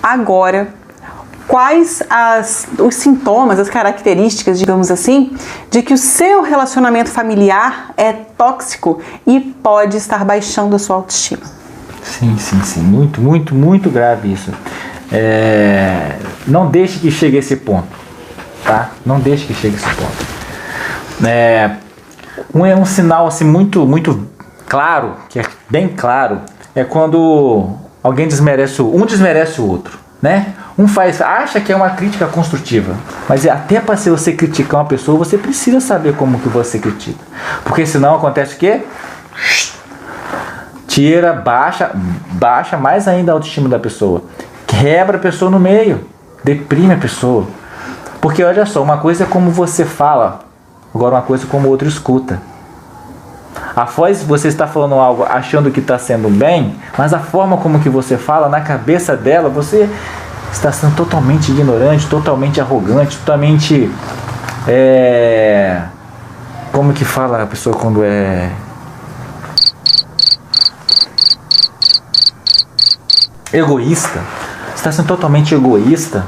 Agora, quais os sintomas, as características, digamos assim, de que o seu relacionamento familiar é tóxico e pode estar baixando a sua autoestima? Sim. Muito grave isso. Não deixe que chegue a esse ponto, tá? Não deixe que chegue a esse ponto. Um sinal assim, muito claro, que é bem claro, é quando alguém desmerece o outro, né? Acha que é uma crítica construtiva, mas até para você criticar uma pessoa, você precisa saber como que você critica, porque senão acontece o quê? Baixa mais ainda a autoestima da pessoa, quebra a pessoa no meio, deprime a pessoa, porque olha só, uma coisa é como você fala, agora uma coisa é como o outro escuta. A voz, você está falando algo achando que está sendo bem, mas a forma como que você fala, na cabeça dela, você está sendo totalmente ignorante, totalmente arrogante, totalmente... Como que fala a pessoa quando é... egoísta. Você está sendo totalmente egoísta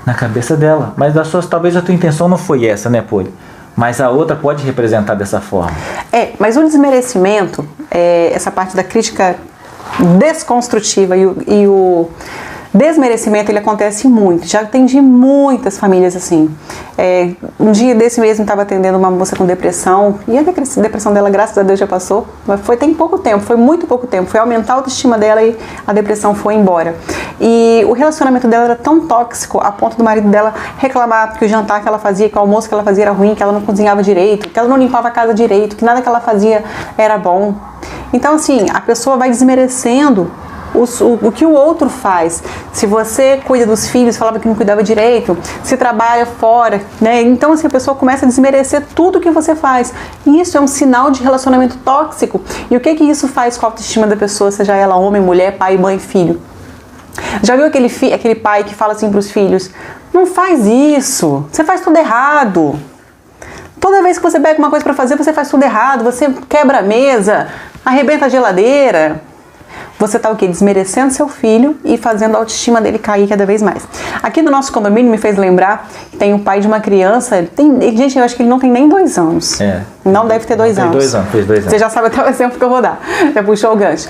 na cabeça dela. Mas talvez a tua intenção não foi essa, né, Poli? Mas a outra pode representar dessa forma. Mas o desmerecimento, essa parte da crítica desconstrutiva e o desmerecimento, ele acontece muito. Já atendi muitas famílias assim. Um dia desse mesmo estava atendendo uma moça com depressão, e a depressão dela, graças a Deus, já passou, mas tem pouco tempo, foi muito pouco tempo, foi aumentar a autoestima dela e a depressão foi embora. E o relacionamento dela era tão tóxico, a ponto do marido dela reclamar que o jantar que ela fazia, que o almoço que ela fazia era ruim, que ela não cozinhava direito, que ela não limpava a casa direito, que nada que ela fazia era bom. Então, assim, a pessoa vai desmerecendo o que o outro faz. Se você cuida dos filhos, falava que não cuidava direito, se trabalha fora, né? Então, assim, a pessoa começa a desmerecer tudo que você faz. E isso é um sinal de relacionamento tóxico. E o que isso faz com a autoestima da pessoa, seja ela homem, mulher, pai, mãe, filho? Já viu aquele pai que fala assim para os filhos: não faz isso, você faz tudo errado. Toda vez que você pega uma coisa para fazer, você faz tudo errado, você quebra a mesa, arrebenta a geladeira. Você está o quê? Desmerecendo seu filho e fazendo a autoestima dele cair cada vez mais. Aqui no nosso condomínio me fez lembrar que tem o pai de uma criança, gente, eu acho que ele não tem nem 2 anos. Não deve ter 2 anos. Fez 2 anos. Você já sabe até o exemplo que eu vou dar. Já puxou o gancho.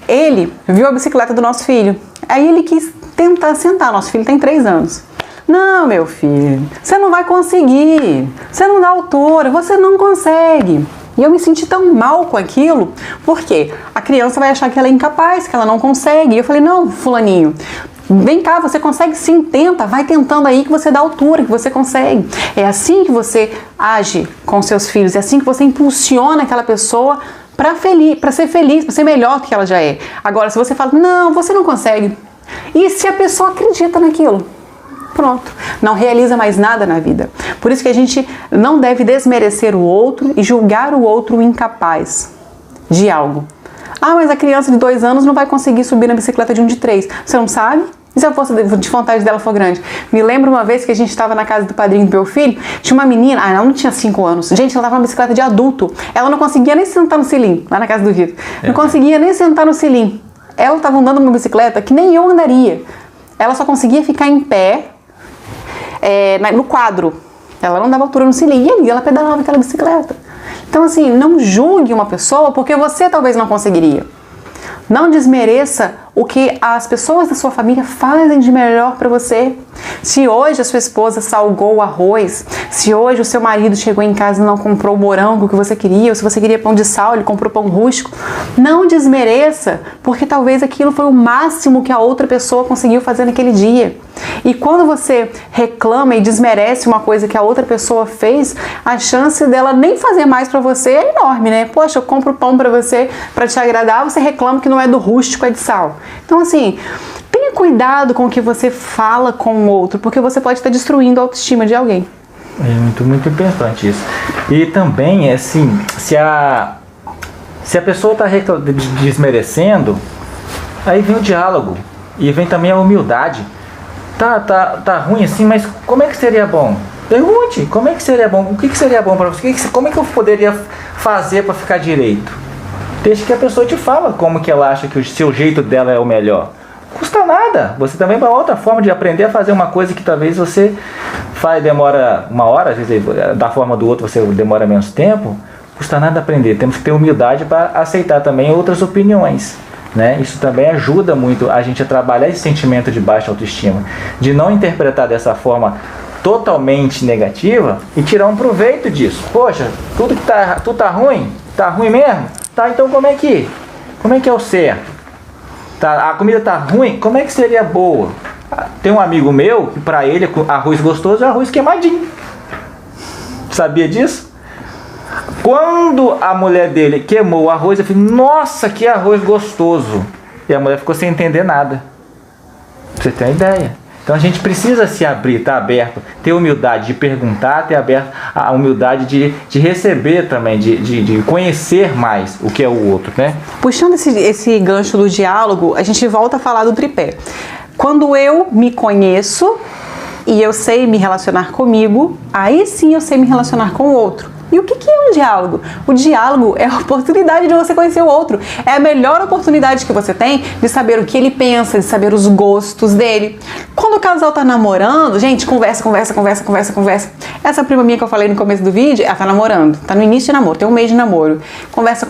Ele viu a bicicleta do nosso filho. Aí ele quis tentar sentar. Nosso filho tem 3 anos. Não, meu filho, você não vai conseguir. Você não dá altura, você não consegue. E eu me senti tão mal com aquilo, porque a criança vai achar que ela é incapaz, que ela não consegue. E eu falei: não, fulaninho, vem cá, você consegue sim, tenta, vai tentando aí que você dá altura, que você consegue. É assim que você age com seus filhos, é assim que você impulsiona aquela pessoa para ser feliz, para ser melhor do que ela já é. Agora, se você fala: não, você não consegue, e se a pessoa acredita naquilo? Pronto, não realiza mais nada na vida. Por isso que a gente não deve desmerecer o outro e julgar o outro incapaz de algo. Mas a criança de 2 anos não vai conseguir subir na bicicleta de um de 3. Você não sabe? E se a força de vontade dela for grande? Me lembro uma vez que a gente estava na casa do padrinho do meu filho, tinha uma menina, ela não tinha 5 anos. Gente, ela estava numa bicicleta de adulto. Ela não conseguia nem sentar no cilim, lá na casa do Vitor. Não conseguia nem sentar no cilim. Ela estava andando numa bicicleta que nem eu andaria. Ela só conseguia ficar em pé, no quadro. Ela não dava altura no cilim, e ali ela pedalava aquela bicicleta. Então, assim, não julgue uma pessoa porque você talvez não conseguiria. Não desmereça o que as pessoas da sua família fazem de melhor para você. Se hoje a sua esposa salgou o arroz, se hoje o seu marido chegou em casa e não comprou o morango que você queria, ou se você queria pão de sal, ele comprou pão rústico, não desmereça, porque talvez aquilo foi o máximo que a outra pessoa conseguiu fazer naquele dia. E quando você reclama e desmerece uma coisa que a outra pessoa fez, a chance dela nem fazer mais pra você é enorme, né? Poxa, eu compro pão pra você, pra te agradar, você reclama que não é do rústico, é de sal. Então, assim, tenha cuidado com o que você fala com o outro, porque você pode estar destruindo a autoestima de alguém. É muito importante isso. E também, assim, se a pessoa está desmerecendo, aí vem o diálogo e vem também a humildade. Tá ruim assim, mas como é que seria bom? Pergunte, como é que seria bom? O que seria bom para você? Como é que eu poderia fazer para ficar direito? Deixa que a pessoa te fala como que ela acha que o seu jeito dela é o melhor. Custa nada. Você também vai outra forma de aprender a fazer uma coisa que talvez você demora 1 hora, às vezes da forma do outro você demora menos tempo. Custa nada aprender. Temos que ter humildade para aceitar também outras opiniões, né? Isso também ajuda muito a gente a trabalhar esse sentimento de baixa autoestima, de não interpretar dessa forma totalmente negativa e tirar um proveito disso. Poxa, tudo tá ruim? Tá ruim mesmo? Tá, então como é que é o certo? Tá, a comida tá ruim? Como é que seria boa? Tem um amigo meu que pra ele arroz gostoso é arroz queimadinho. Sabia disso? Quando a mulher dele queimou o arroz, eu falei, nossa, que arroz gostoso. E a mulher ficou sem entender nada. Pra você ter uma ideia. Então a gente precisa se abrir, estar aberto, ter humildade de perguntar, ter aberto a humildade de receber também, de conhecer mais o que é o outro, né? Puxando esse gancho do diálogo, a gente volta a falar do tripé. Quando eu me conheço e eu sei me relacionar comigo, aí sim eu sei me relacionar com o outro. E o que é um diálogo? O diálogo é a oportunidade de você conhecer o outro. É a melhor oportunidade que você tem de saber o que ele pensa, de saber os gostos dele. Quando o casal tá namorando, gente, conversa. Essa prima minha que eu falei no começo do vídeo, ela tá namorando, tá no início de namoro, tem 1 mês de namoro. Conversa,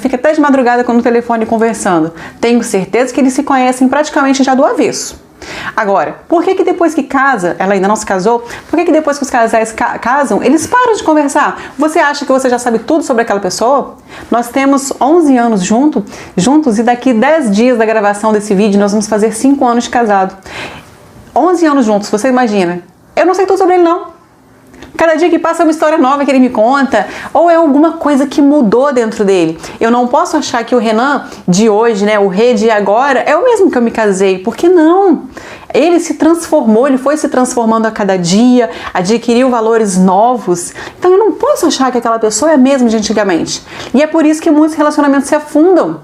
fica até de madrugada com o telefone conversando. Tenho certeza que eles se conhecem praticamente já do avesso. Agora, por que depois que casa, ela ainda não se casou, por que depois que os casais casam, eles param de conversar? Você acha que você já sabe tudo sobre aquela pessoa? Nós temos 11 anos juntos e daqui 10 dias da gravação desse vídeo nós vamos fazer 5 anos de casado. 11 anos juntos, você imagina? Eu não sei tudo sobre ele não. Cada dia que passa é uma história nova que ele me conta, ou é alguma coisa que mudou dentro dele. Eu não posso achar que o Renan de hoje, né, o Rê de agora, é o mesmo que eu me casei, porque não. Ele se transformou, ele foi se transformando a cada dia, adquiriu valores novos. Então eu não posso achar que aquela pessoa é a mesma de antigamente. E é por isso que muitos relacionamentos se afundam.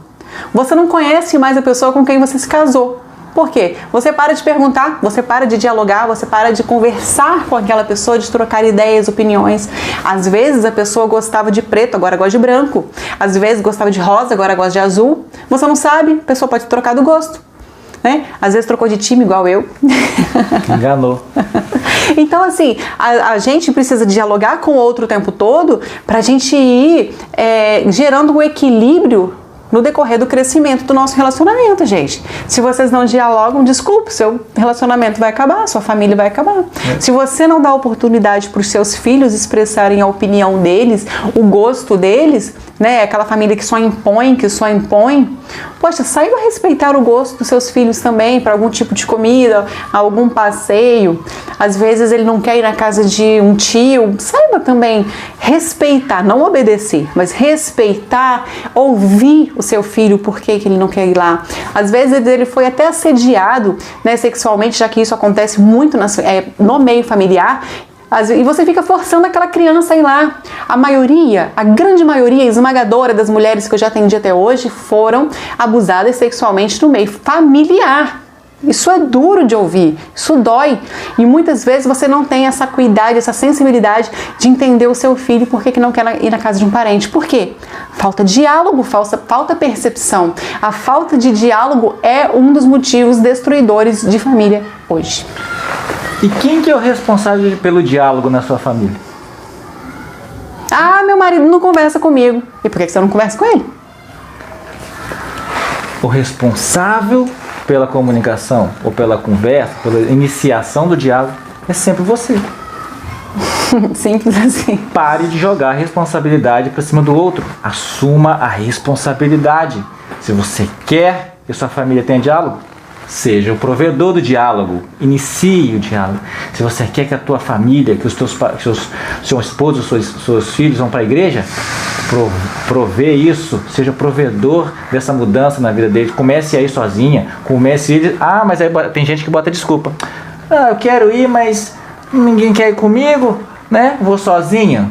Você não conhece mais a pessoa com quem você se casou. Por quê? Você para de perguntar, você para de dialogar, você para de conversar com aquela pessoa, de trocar ideias, opiniões. Às vezes a pessoa gostava de preto, agora gosta de branco. Às vezes gostava de rosa, agora gosta de azul. Você não sabe, a pessoa pode trocar do gosto, né? Às vezes trocou de time igual eu. Enganou. Então, assim, a gente precisa dialogar com o outro o tempo todo para a gente ir gerando um equilíbrio no decorrer do crescimento do nosso relacionamento, gente. Se vocês não dialogam, desculpe, seu relacionamento vai acabar, sua família vai acabar. Se você não dá oportunidade para os seus filhos expressarem a opinião deles, o gosto deles, né, aquela família que só impõe, poxa, saiba respeitar o gosto dos seus filhos também, para algum tipo de comida, algum passeio. Às vezes ele não quer ir na casa de um tio, saiba também respeitar, não obedecer, mas respeitar, ouvir o seu filho, por que ele não quer ir lá. Às vezes ele foi até assediado, né, sexualmente, já que isso acontece muito no meio familiar, e você fica forçando aquela criança a ir lá. A grande maioria esmagadora das mulheres que eu já atendi até hoje foram abusadas sexualmente no meio familiar. Isso é duro de ouvir, isso dói. E muitas vezes você não tem essa acuidade, essa sensibilidade de entender o seu filho por que não quer ir na casa de um parente. Por quê? Falta diálogo, falta percepção. A falta de diálogo é um dos motivos destruidores de família hoje. E quem que é o responsável pelo diálogo na sua família? Ah, meu marido não conversa comigo. E por que você não conversa com ele? O responsável pela comunicação, ou pela conversa, pela iniciação do diálogo, é sempre você. Simples assim. Pare de jogar a responsabilidade para cima do outro. Assuma a responsabilidade. Se você quer que sua família tenha diálogo, seja o provedor do diálogo. Inicie o diálogo. Se você quer que a tua família, que seu esposo, seus filhos vão para a igreja, provê isso. Seja o provedor dessa mudança na vida deles. Comece a ir sozinha. Comece ele. Ah, mas aí tem gente que bota desculpa. Ah, eu quero ir, mas ninguém quer ir comigo, né? Vou sozinha.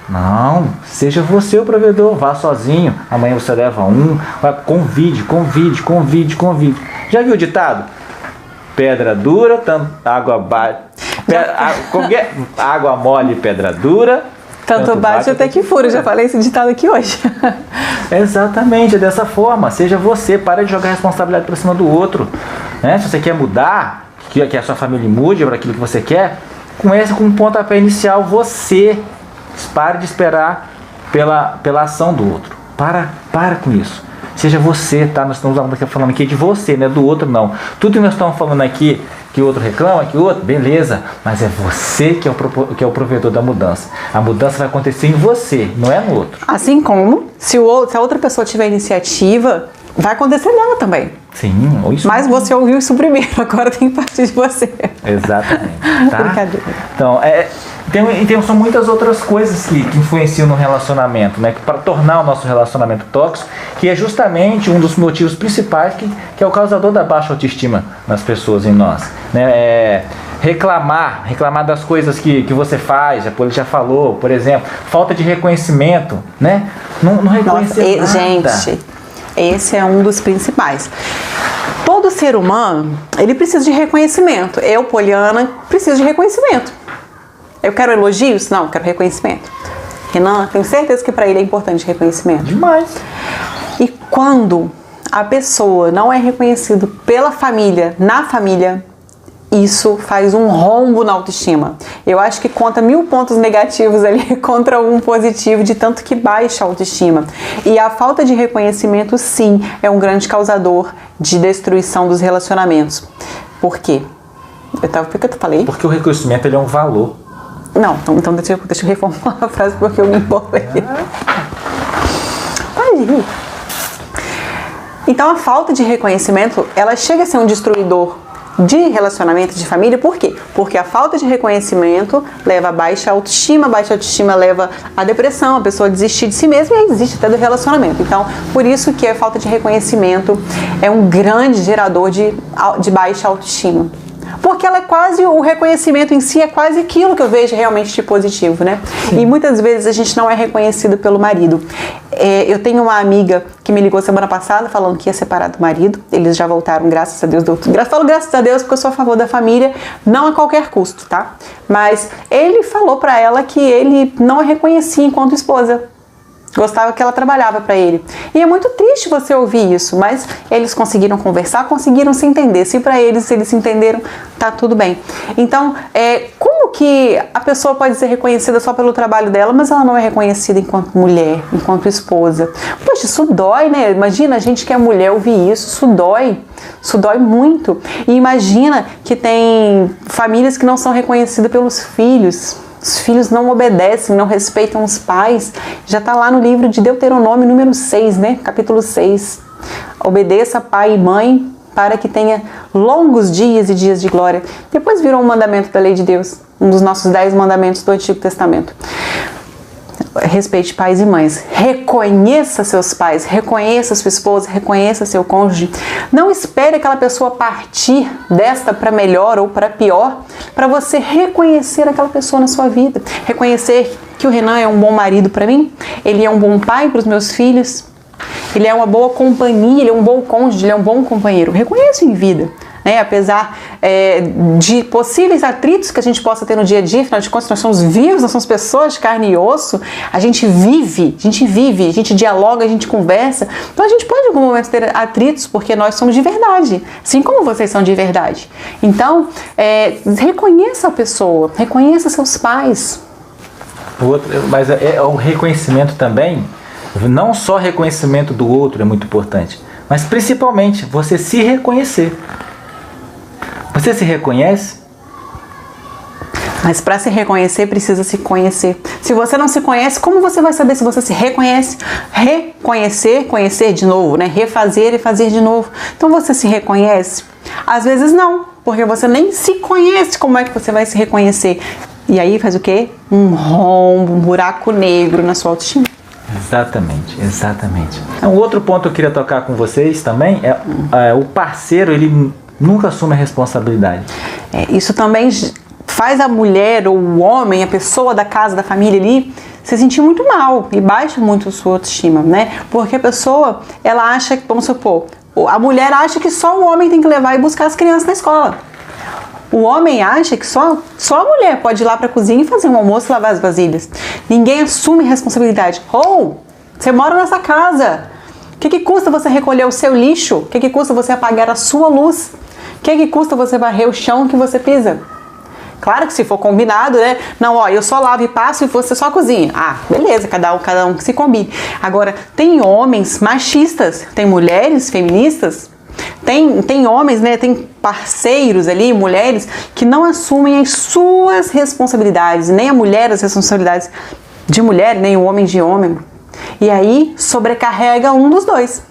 Não, seja você o provedor. Vá sozinho. Amanhã você leva convide. Já viu o ditado? Pedra dura, água bate. Água mole, pedra dura. Tanto bate até que fura. Eu já falei esse ditado aqui hoje. Exatamente, é dessa forma. Seja você, para de jogar a responsabilidade para cima do outro. né? Se você quer mudar, que a sua família mude para aquilo que você quer, comece com um pontapé inicial, você. Pare de esperar pela ação do outro. Para com isso. Seja você, tá? Nós estamos falando aqui de você, não é do outro, não. Tudo que nós estamos falando aqui, que o outro reclama, que o outro, beleza, mas é você que é o provedor da mudança. A mudança vai acontecer em você, não é no outro. Assim como, se a outra pessoa tiver iniciativa, vai acontecer nela também. Sim, ou isso. Mas você ouviu isso primeiro, agora tem que partir de você. Exatamente. Tá? Brincadeira. Então, são muitas outras coisas que influenciam no relacionamento, né? Para tornar o nosso relacionamento tóxico, que é justamente um dos motivos principais que é o causador da baixa autoestima nas pessoas, em nós, né? Reclamar das coisas que você faz, a Poli já falou, por exemplo, falta de reconhecimento, né? Não reconhecer nada. Gente, esse é um dos principais. Todo ser humano, ele precisa de reconhecimento. Eu, Poliana, preciso de reconhecimento. Eu quero elogios? Não, eu quero reconhecimento. Renan, tenho certeza que para ele é importante reconhecimento. Demais. E quando a pessoa não é reconhecida pela família, na família, isso faz um rombo na autoestima. Eu acho que conta 1000 pontos negativos ali contra um positivo, de tanto que baixa a autoestima. E a falta de reconhecimento, sim, é um grande causador de destruição dos relacionamentos. Por quê? Por que eu falei? Porque o reconhecimento, ele é um valor. Não, então deixa eu reformular a frase porque eu me empolguei. Pode ir. Então a falta de reconhecimento, ela chega a ser um destruidor de relacionamento, de família. Por quê? Porque a falta de reconhecimento leva a baixa autoestima leva à depressão, a pessoa desistir de si mesma e aí desiste até do relacionamento. Então, por isso que a falta de reconhecimento é um grande gerador de baixa autoestima. Porque ela é quase, o reconhecimento em si é quase aquilo que eu vejo realmente de positivo, né? Sim. E muitas vezes a gente não é reconhecido pelo marido. Eu tenho uma amiga que me ligou semana passada falando que ia separar do marido. Eles já voltaram, graças a Deus. Falo graças a Deus porque eu sou a favor da família, não a qualquer custo, tá? Mas ele falou pra ela que ele não a reconhecia enquanto esposa. Gostava que ela trabalhava para ele. E é muito triste você ouvir isso, mas eles conseguiram conversar, conseguiram se entender. Se para eles, se eles se entenderam, tá tudo bem. Então, como que a pessoa pode ser reconhecida só pelo trabalho dela, mas ela não é reconhecida enquanto mulher, enquanto esposa? Poxa, isso dói, né? Imagina a gente que é mulher ouvir isso dói muito. E imagina que tem famílias que não são reconhecidas pelos filhos. Os filhos não obedecem, não respeitam os pais. Já está lá no livro de Deuteronômio, número 6, né? Capítulo 6. Obedeça pai e mãe para que tenha longos dias e dias de glória. Depois virou um mandamento da lei de Deus, um dos nossos 10 mandamentos do Antigo Testamento. Respeite pais e mães. Reconheça seus pais, reconheça sua esposa, reconheça seu cônjuge. Não espere aquela pessoa partir desta para melhor ou para pior, para você reconhecer aquela pessoa na sua vida. Reconhecer que o Renan é um bom marido para mim, ele é um bom pai para os meus filhos, ele é uma boa companhia, ele é um bom cônjuge, ele é um bom companheiro. Reconheço em vida. Apesar de possíveis atritos que a gente possa ter no dia a dia, afinal de contas nós somos vivos, nós somos pessoas de carne e osso, a gente vive, a gente dialoga, a gente conversa, então a gente pode em algum momento ter atritos porque nós somos de verdade, assim como vocês são de verdade. Então, reconheça a pessoa, reconheça seus pais. Mas o reconhecimento também, não só reconhecimento do outro é muito importante, mas principalmente você se reconhecer. Você se reconhece? Mas para se reconhecer, precisa se conhecer. Se você não se conhece, como você vai saber se você se reconhece? Reconhecer, conhecer de novo, né? Refazer e fazer de novo. Então você se reconhece? Às vezes não, porque você nem se conhece. Como é que você vai se reconhecer? E aí faz o quê? Um rombo, um buraco negro na sua autoestima. Exatamente. Um outro ponto que eu queria tocar com vocês também é o parceiro, ele nunca assume a responsabilidade. Isso também faz a mulher ou o homem, a pessoa da casa, da família ali, se sentir muito mal e baixa muito a sua autoestima, né? Porque a pessoa, ela acha que, vamos supor, a mulher acha que só o homem tem que levar e buscar as crianças na escola. O homem acha que só a mulher pode ir lá para a cozinha e fazer um almoço e lavar as vasilhas. Ninguém assume responsabilidade. Você mora nessa casa. O que custa você recolher o seu lixo? O que custa você apagar a sua luz? O que custa você varrer o chão que você pisa? Claro que se for combinado, né? Não, ó, eu só lavo e passo e você só cozinha. Ah, beleza, cada um que se combine. Agora, tem homens machistas, tem mulheres feministas, tem homens, né? Tem parceiros ali, mulheres, que não assumem as suas responsabilidades, nem a mulher as responsabilidades de mulher, nem o homem de homem. E aí, sobrecarrega um dos dois.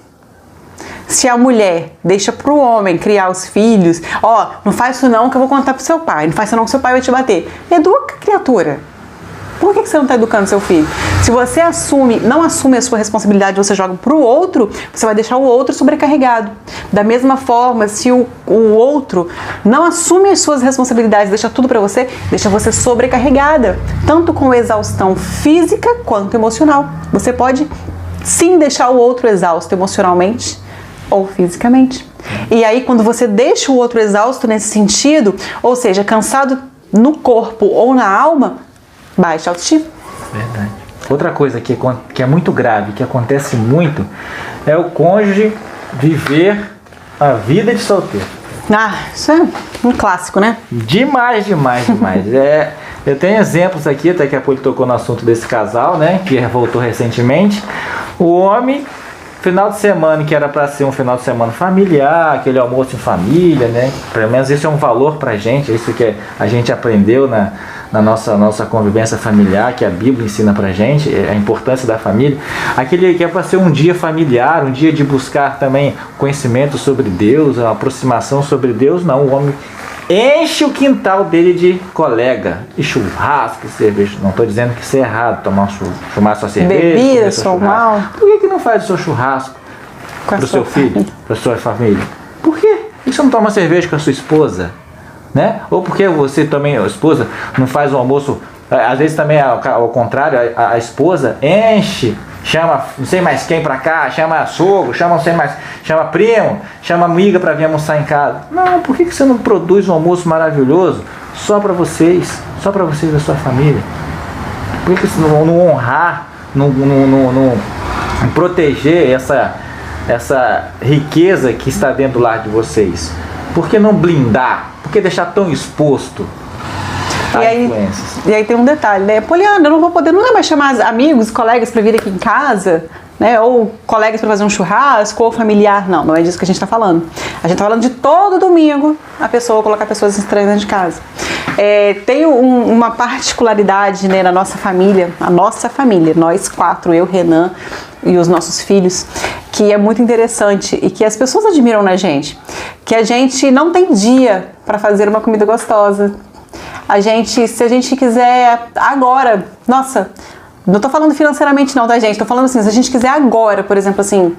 Se a mulher deixa pro homem criar os filhos, ó, não faz isso não que eu vou contar pro seu pai, não faz isso não que seu pai vai te bater. Educa a criatura. Por que você não está educando seu filho? Se você não assume a sua responsabilidade, você joga pro outro, você vai deixar o outro sobrecarregado. Da mesma forma, se o outro não assume as suas responsabilidades, deixa tudo para você, deixa você sobrecarregada, tanto com exaustão física quanto emocional. Você pode sim deixar o outro exausto emocionalmente ou fisicamente. E aí, quando você deixa o outro exausto nesse sentido, ou seja, cansado no corpo ou na alma, baixa autoestima. Verdade. Outra coisa que é muito grave, que acontece muito, é o cônjuge viver a vida de solteiro. Ah, isso é um clássico, né? Demais. Eu tenho exemplos aqui, até que a Poli tocou no assunto desse casal, né? Que voltou recentemente. O homem, final de semana, que era para ser um final de semana familiar, aquele almoço em família, né? Pelo menos isso é um valor pra gente, é isso que a gente aprendeu na nossa convivência familiar, que a Bíblia ensina pra gente, a importância da família. Aquele que é para ser um dia familiar, um dia de buscar também conhecimento sobre Deus, uma aproximação sobre Deus, não, o homem enche o quintal dele de colega, e churrasco, e cerveja. Não estou dizendo que isso é errado, tomar sua cerveja, bebida, sou mal. Por que não faz o seu churrasco para o seu filho, para a sua família? Por quê? Por que você não toma cerveja com a sua esposa? Né? Ou porque você também, a esposa, não faz o almoço, às vezes também ao contrário, a esposa enche, chama não sei mais quem pra cá, chama sogro, chama não sei mais, chama primo, chama amiga pra vir almoçar em casa. Não, por que você não produz um almoço maravilhoso só pra vocês e da sua família? Por que você não honrar, não proteger essa riqueza que está dentro do lar de vocês? Por que não blindar? Por que deixar tão exposto a influências? E aí tem um detalhe, né? Poliana, eu não vou poder nunca mais chamar amigos, colegas para vir aqui em casa, né? Ou colegas para fazer um churrasco, ou familiar. Não é disso que a gente está falando. A gente está falando de todo domingo a pessoa colocar pessoas estranhas dentro de casa. Tem uma particularidade, né, na nossa família, nós quatro, eu, Renan e os nossos filhos, que é muito interessante e que as pessoas admiram na gente, que a gente não tem dia para fazer uma comida gostosa. Se a gente quiser agora, nossa, não tô falando financeiramente não, tá, gente? Tô falando assim, se a gente quiser agora, por exemplo, assim,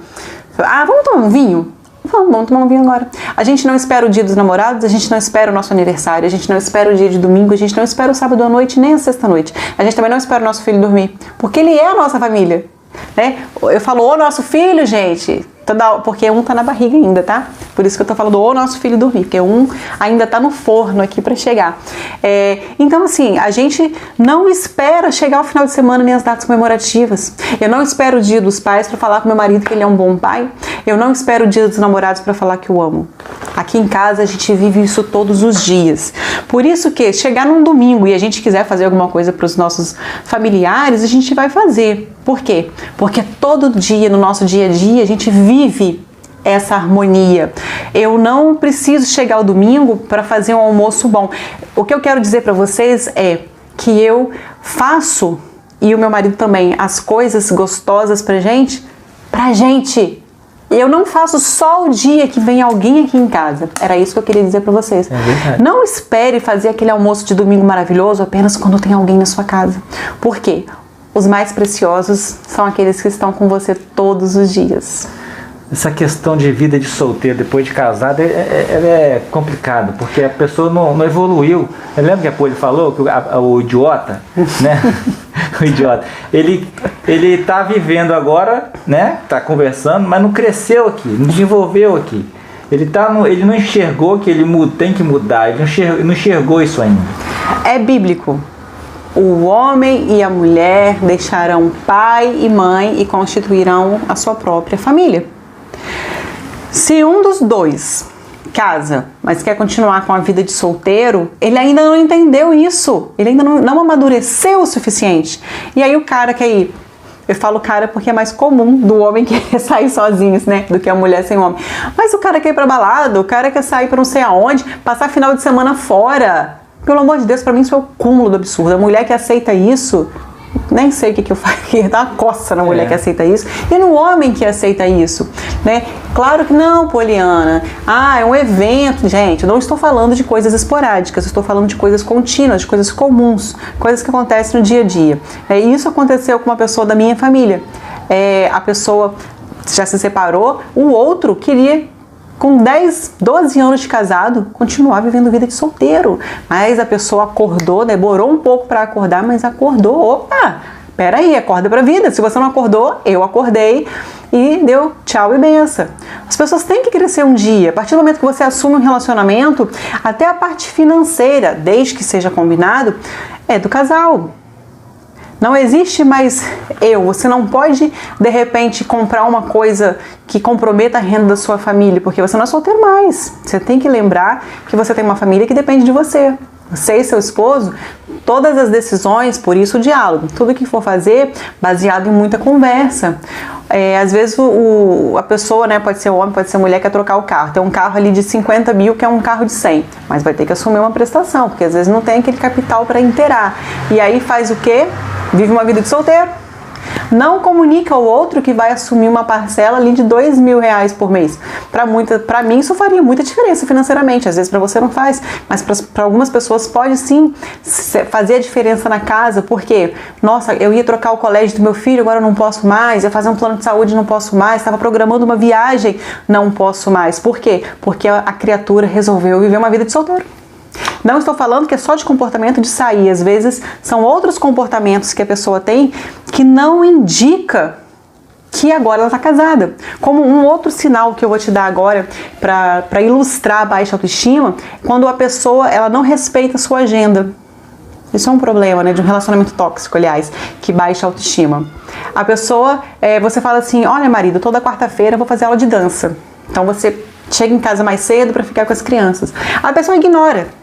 vamos tomar um vinho? Vamos tomar um vinho agora. A gente não espera o dia dos namorados, a gente não espera o nosso aniversário, a gente não espera o dia de domingo, a gente não espera o sábado à noite, nem a sexta-noite. A gente também não espera o nosso filho dormir, porque ele é a nossa família, né? Eu falo, o nosso filho, gente, porque um tá na barriga ainda, tá? Por isso que eu tô falando o nosso filho dormir, porque um ainda tá no forno aqui para chegar. Então, assim, a gente não espera chegar o final de semana nem as datas comemorativas. Eu não espero o dia dos pais para falar pro meu marido que ele é um bom pai. Eu não espero o dia dos namorados para falar que eu amo. Aqui em casa a gente vive isso todos os dias. Por isso que chegar num domingo e a gente quiser fazer alguma coisa para os nossos familiares, a gente vai fazer. Por quê? Porque todo dia, no nosso dia a dia, a gente vive essa harmonia. Eu não preciso chegar ao domingo para fazer um almoço bom. O que eu quero dizer para vocês é que eu faço, e o meu marido também, as coisas gostosas pra gente. Eu não faço só o dia que vem alguém aqui em casa. Era isso que eu queria dizer pra vocês. Não espere fazer aquele almoço de domingo maravilhoso apenas quando tem alguém na sua casa. Por quê? Os mais preciosos são aqueles que estão com você todos os dias. Essa questão de vida de solteiro depois de casado é complicado, porque a pessoa não evoluiu. Eu lembro que a Poli falou que o idiota, né? O idiota, ele tá vivendo agora, né? Tá conversando, mas não cresceu aqui, não desenvolveu aqui. Ele não enxergou que ele tem que mudar, ele não enxergou isso ainda. É bíblico. O homem e a mulher deixarão pai e mãe e constituirão a sua própria família. Se um dos dois casa, mas quer continuar com a vida de solteiro, ele ainda não entendeu isso. Ele ainda não amadureceu o suficiente. E aí o cara quer ir. Eu falo cara porque é mais comum do homem querer sair sozinho, né? Do que a mulher sem homem. Mas o cara quer ir pra balada, o cara quer sair pra não sei aonde, passar final de semana fora. Pelo amor de Deus, pra mim isso é o cúmulo do absurdo. A mulher que aceita isso, nem sei o que eu faço, dá uma coça na mulher que aceita isso, e no homem que aceita isso, né? Claro que não, Poliana. É um evento, gente. Eu não estou falando de coisas esporádicas, eu estou falando de coisas contínuas, de coisas comuns, coisas que acontecem no dia a dia. Isso aconteceu com uma pessoa da minha família. A pessoa já se separou, o outro queria, com 10, 12 anos de casado, continuar vivendo vida de solteiro. Mas a pessoa acordou, demorou um pouco para acordar, mas acordou. Opa, peraí, acorda pra vida. Se você não acordou, eu acordei e deu tchau e benção. As pessoas têm que crescer um dia. A partir do momento que você assume um relacionamento, até a parte financeira, desde que seja combinado, é do casal. Não existe mais você não pode, de repente, comprar uma coisa que comprometa a renda da sua família, porque você não é solteiro mais. Você tem que lembrar que você tem uma família que depende de você. Você e seu esposo, todas as decisões, por isso o diálogo. Tudo que for fazer, baseado em muita conversa. Às vezes a pessoa, né, pode ser homem, pode ser mulher, quer trocar o carro. Tem um carro ali de 50 mil que é um carro de 100, mas vai ter que assumir uma prestação, porque às vezes não tem aquele capital para inteirar. E aí faz o quê? Vive uma vida de solteiro. Não comunica ao outro que vai assumir uma parcela ali de R$2.000 por mês. Para mim isso faria muita diferença financeiramente. Às vezes para você não faz, mas para algumas pessoas pode sim fazer a diferença na casa. Porque, nossa, eu ia trocar o colégio do meu filho, agora eu não posso mais. Ia fazer um plano de saúde, não posso mais. Estava programando uma viagem, não posso mais. Por quê? Porque a criatura resolveu viver uma vida de solteiro. Não estou falando que é só de comportamento de sair. Às vezes são outros comportamentos que a pessoa tem que não indica que agora ela está casada. Como um outro sinal que eu vou te dar agora para ilustrar a baixa autoestima, quando a pessoa ela não respeita a sua agenda. Isso é um problema, né, de um relacionamento tóxico, aliás, que baixa a autoestima. A pessoa, você fala assim, olha marido, toda quarta-feira eu vou fazer aula de dança. Então você chega em casa mais cedo para ficar com as crianças. A pessoa ignora.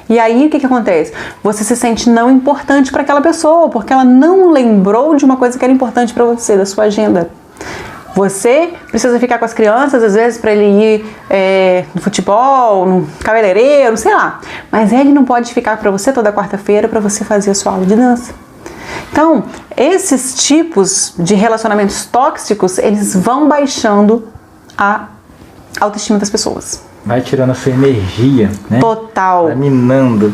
E aí o que acontece? Você se sente não importante para aquela pessoa, porque ela não lembrou de uma coisa que era importante para você, da sua agenda. Você precisa ficar com as crianças, às vezes, para ele ir no futebol, no cabeleireiro, sei lá. Mas ele não pode ficar para você toda quarta-feira para você fazer a sua aula de dança. Então, esses tipos de relacionamentos tóxicos, eles vão baixando a autoestima das pessoas. Vai tirando a sua energia, né? Total. Vai minando.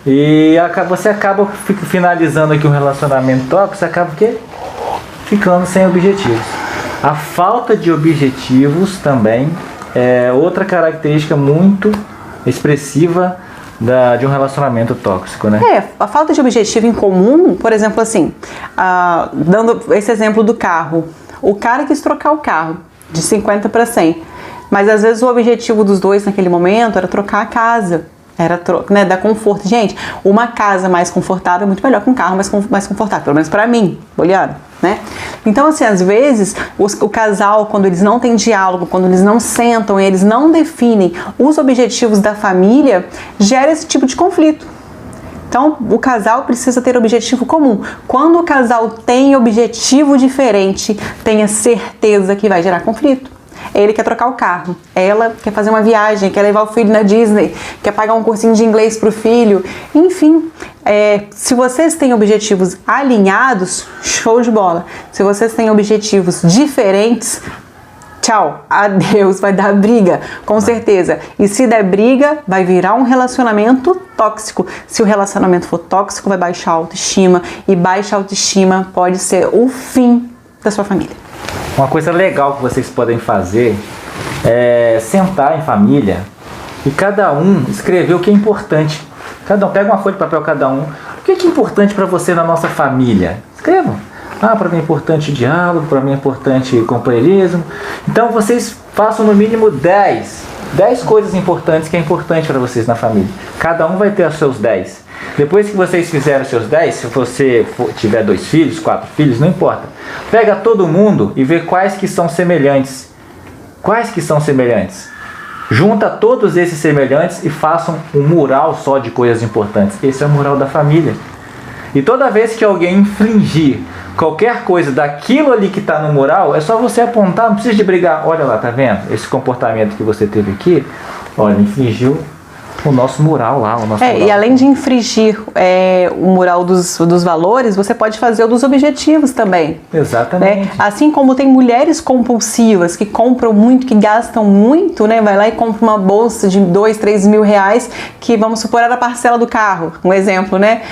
E você acaba finalizando aqui um relacionamento tóxico, você acaba o quê? Ficando sem objetivos. A falta de objetivos também é outra característica muito expressiva de um relacionamento tóxico, né? A falta de objetivo em comum, por exemplo, assim, dando esse exemplo do carro. O cara quis trocar o carro de 50 para 100. Mas às vezes o objetivo dos dois naquele momento era trocar a casa, era dar conforto. Gente, uma casa mais confortável é muito melhor que um carro mais confortável, pelo menos para mim, Poliana, né? Então, assim, às vezes o casal, quando eles não têm diálogo, quando eles não sentam, eles não definem os objetivos da família, gera esse tipo de conflito. Então, o casal precisa ter objetivo comum. Quando o casal tem objetivo diferente, tenha certeza que vai gerar conflito. Ele quer trocar o carro, ela quer fazer uma viagem, quer levar o filho na Disney, quer pagar um cursinho de inglês para o filho. Enfim, se vocês têm objetivos alinhados, show de bola. Se vocês têm objetivos diferentes, tchau, adeus, vai dar briga, com certeza. E se der briga, vai virar um relacionamento tóxico. Se o relacionamento for tóxico, vai baixar a autoestima. E baixa autoestima pode ser o fim da sua família. Uma coisa legal que vocês podem fazer é sentar em família e cada um escrever o que é importante. Cada um pega uma folha de papel, cada um. O que é importante para você na nossa família? Escrevam. Para mim é importante diálogo, para mim é importante companheirismo. Então vocês façam no mínimo 10 coisas importantes que é importante para vocês na família. Cada um vai ter os seus 10. Depois que vocês fizerem os seus 10, se você tiver 2 filhos, 4 filhos, não importa. Pega todo mundo e vê quais que são semelhantes. Quais que são semelhantes? Junta todos esses semelhantes e façam um mural só de coisas importantes. Esse é o mural da família. E toda vez que alguém infringir qualquer coisa daquilo ali que está no mural, é só você apontar, não precisa de brigar. Olha lá, tá vendo? Esse comportamento que você teve aqui, olha, infringiu o nosso mural lá. O nosso mural. E além de infringir o mural dos valores, você pode fazer o dos objetivos também. Exatamente. Né? Assim como tem mulheres compulsivas que compram muito, que gastam muito, né? Vai lá e compra uma bolsa de 2, 3 mil reais, que vamos supor era a parcela do carro, um exemplo, né?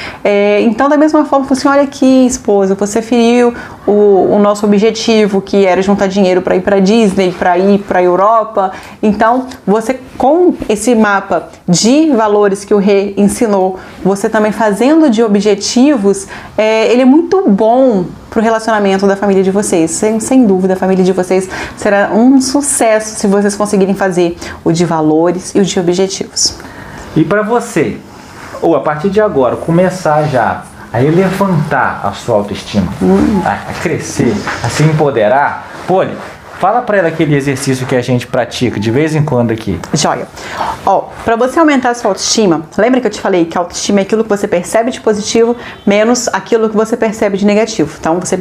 Então, da mesma forma, assim, olha aqui, esposa, você feriu o nosso objetivo, que era juntar dinheiro para ir para Disney, para ir para a Europa. Então, você, com esse mapa de valores que o Rê ensinou, você também fazendo de objetivos, ele é muito bom para o relacionamento da família de vocês. Sem dúvida, a família de vocês será um sucesso se vocês conseguirem fazer o de valores e o de objetivos. E para você, ou a partir de agora, começar já a elevantar a sua autoestima, a crescer, a se empoderar, Poli, fala para ela aquele exercício que a gente pratica de vez em quando aqui. Joia. Para você aumentar a sua autoestima, lembra que eu te falei que a autoestima é aquilo que você percebe de positivo menos aquilo que você percebe de negativo. Então você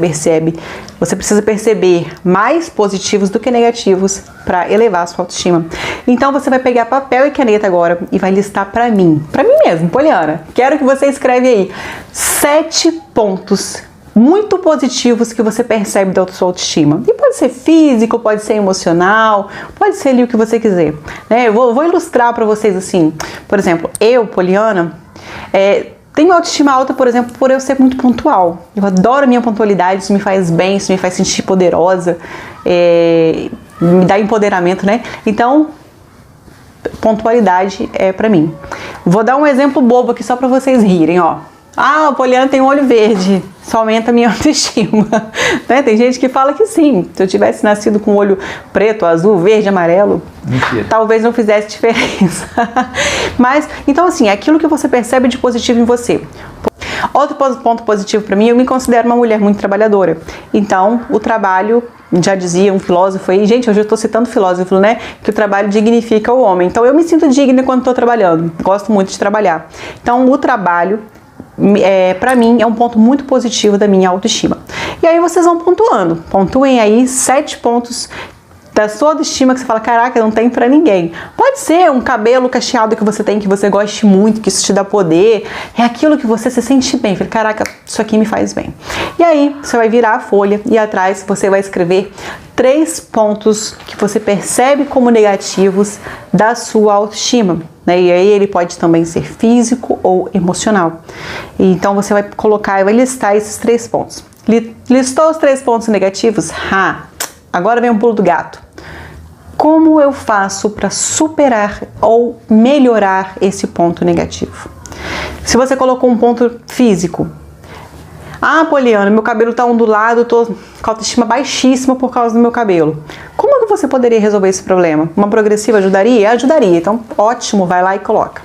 precisa perceber mais positivos do que negativos para elevar a sua autoestima. Então você vai pegar papel e caneta agora e vai listar para mim mesmo, Poliana. Quero que você escreve aí 7 pontos muito positivos que você percebe da sua autoestima. E pode ser físico, pode ser emocional, pode ser ali o que você quiser. Eu vou ilustrar para vocês assim. Por exemplo, eu, Poliana, tenho autoestima alta, por exemplo, por eu ser muito pontual. Eu adoro a minha pontualidade, isso me faz bem, isso me faz sentir poderosa, me dá empoderamento, né? Então, pontualidade é pra mim. Vou dar um exemplo bobo aqui só pra vocês rirem, ó. Ah, o Poliana tem um olho verde, isso aumenta a minha autoestima. Né? Tem gente que fala que sim, se eu tivesse nascido com olho preto, azul, verde, amarelo, mentira, talvez não fizesse diferença. Mas, então assim, é aquilo que você percebe de positivo em você. Outro ponto positivo para mim, eu me considero uma mulher muito trabalhadora. Então, o trabalho, já dizia um filósofo aí, gente, hoje eu estou citando filósofo, né? Que o trabalho dignifica o homem. Então, eu me sinto digna quando estou trabalhando. Gosto muito de trabalhar. Então, o trabalho, para mim, é um ponto muito positivo da minha autoestima. E aí vocês vão pontuando. Pontuem aí 7 pontos da sua autoestima que você fala, caraca, não tem pra ninguém. Pode ser um cabelo cacheado que você tem, que você goste muito, que isso te dá poder. É aquilo que você se sente bem. Fala, caraca, isso aqui me faz bem. E aí, você vai virar a folha e atrás você vai escrever 3 pontos que você percebe como negativos da sua autoestima. Né? E aí ele pode também ser físico ou emocional. Então você vai colocar e vai listar esses 3 pontos. Listou os 3 pontos negativos? Agora vem um pulo do gato. Como eu faço para superar ou melhorar esse ponto negativo? Se você colocou um ponto físico, Poliana, meu cabelo tá ondulado, eu tô com a autoestima baixíssima por causa do meu cabelo. Como que você poderia resolver esse problema? Uma progressiva ajudaria? Ajudaria. Então, ótimo, vai lá e coloca.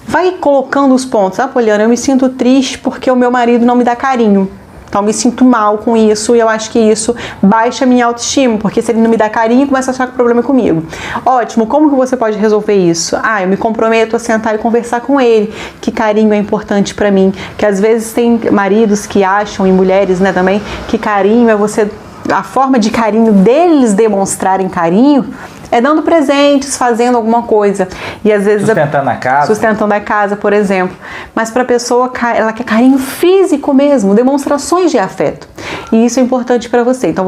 Vai colocando os pontos. Poliana, eu me sinto triste porque o meu marido não me dá carinho. Então, eu me sinto mal com isso e eu acho que isso baixa a minha autoestima, porque se ele não me dá carinho, começa a achar que o problema é comigo. Ótimo, como que você pode resolver isso? Eu me comprometo a sentar e conversar com ele, que carinho é importante pra mim, que às vezes tem maridos que acham, e mulheres, né, também, que carinho é você... A forma de carinho deles demonstrarem carinho é dando presentes, fazendo alguma coisa. E às vezes sustentando a casa, por exemplo. Mas para a pessoa, ela quer carinho físico mesmo, demonstrações de afeto. E isso é importante para você. Então,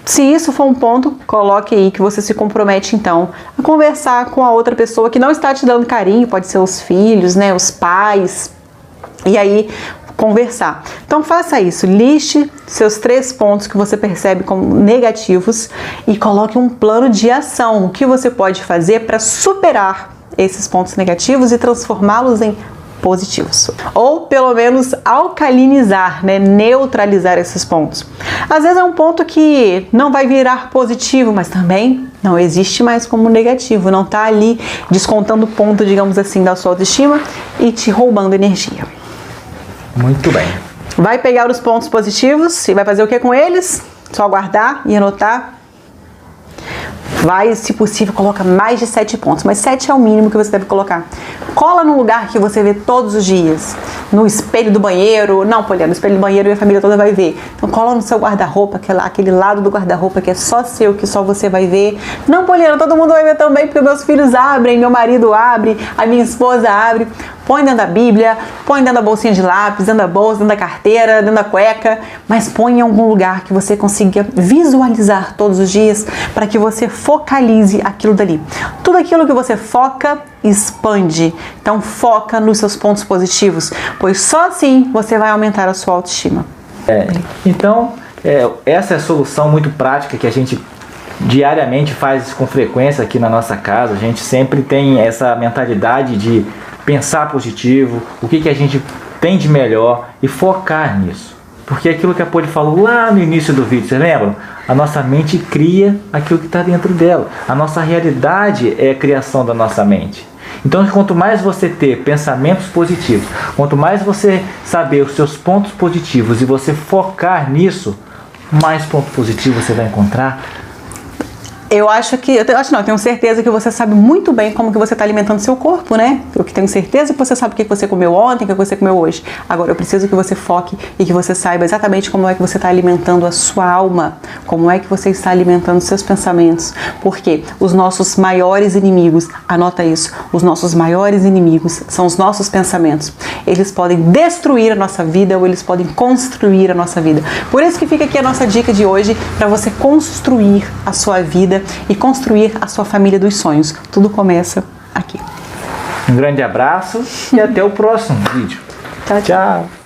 se isso for um ponto, coloque aí que você se compromete, então, a conversar com a outra pessoa que não está te dando carinho, pode ser os filhos, né, os pais. E aí, conversar. Então faça isso, liste seus 3 pontos que você percebe como negativos e coloque um plano de ação, o que você pode fazer para superar esses pontos negativos e transformá-los em positivos. Ou pelo menos alcalinizar, né? Neutralizar esses pontos. Às vezes é um ponto que não vai virar positivo, mas também não existe mais como negativo, não está ali descontando ponto, digamos assim, da sua autoestima e te roubando energia. Muito bem. Vai pegar os pontos positivos e vai fazer o que com eles? Só guardar e anotar. Vai, se possível, coloca mais de 7 pontos, mas 7 é o mínimo que você deve colocar. Cola num lugar que você vê todos os dias. No espelho do banheiro. Não, Poliana, no espelho do banheiro e a família toda vai ver. Então cola no seu guarda-roupa, aquele lado do guarda-roupa que é só seu, que só você vai ver. Não, Poliana, todo mundo vai ver também, porque meus filhos abrem, meu marido abre, a minha esposa abre. Põe dentro da Bíblia, põe dentro da bolsinha de lápis, dentro da bolsa, dentro da carteira, dentro da cueca, mas põe em algum lugar que você consiga visualizar todos os dias para que você focalize aquilo dali. Tudo aquilo que você foca, expande. Então foca nos seus pontos positivos, pois só assim você vai aumentar a sua autoestima. Então, essa é a solução muito prática que a gente diariamente faz com frequência aqui na nossa casa. A gente sempre tem essa mentalidade de pensar positivo, o que a gente tem de melhor e focar nisso. Porque aquilo que a Poli falou lá no início do vídeo, você lembra? A nossa mente cria aquilo que está dentro dela. A nossa realidade é a criação da nossa mente. Então, quanto mais você ter pensamentos positivos, quanto mais você saber os seus pontos positivos e você focar nisso, mais ponto positivo você vai encontrar. Eu tenho certeza que você sabe muito bem como que você está alimentando seu corpo, né? Eu tenho certeza que você sabe o que você comeu ontem, o que você comeu hoje. Agora, eu preciso que você foque e que você saiba exatamente como é que você está alimentando a sua alma, como é que você está alimentando seus pensamentos. Porque os nossos maiores inimigos, anota isso, os nossos maiores inimigos são os nossos pensamentos. Eles podem destruir a nossa vida ou eles podem construir a nossa vida. Por isso que fica aqui a nossa dica de hoje para você construir a sua vida e construir a sua família dos sonhos. Tudo começa aqui. Um grande abraço e até o próximo vídeo. Tchau, tchau.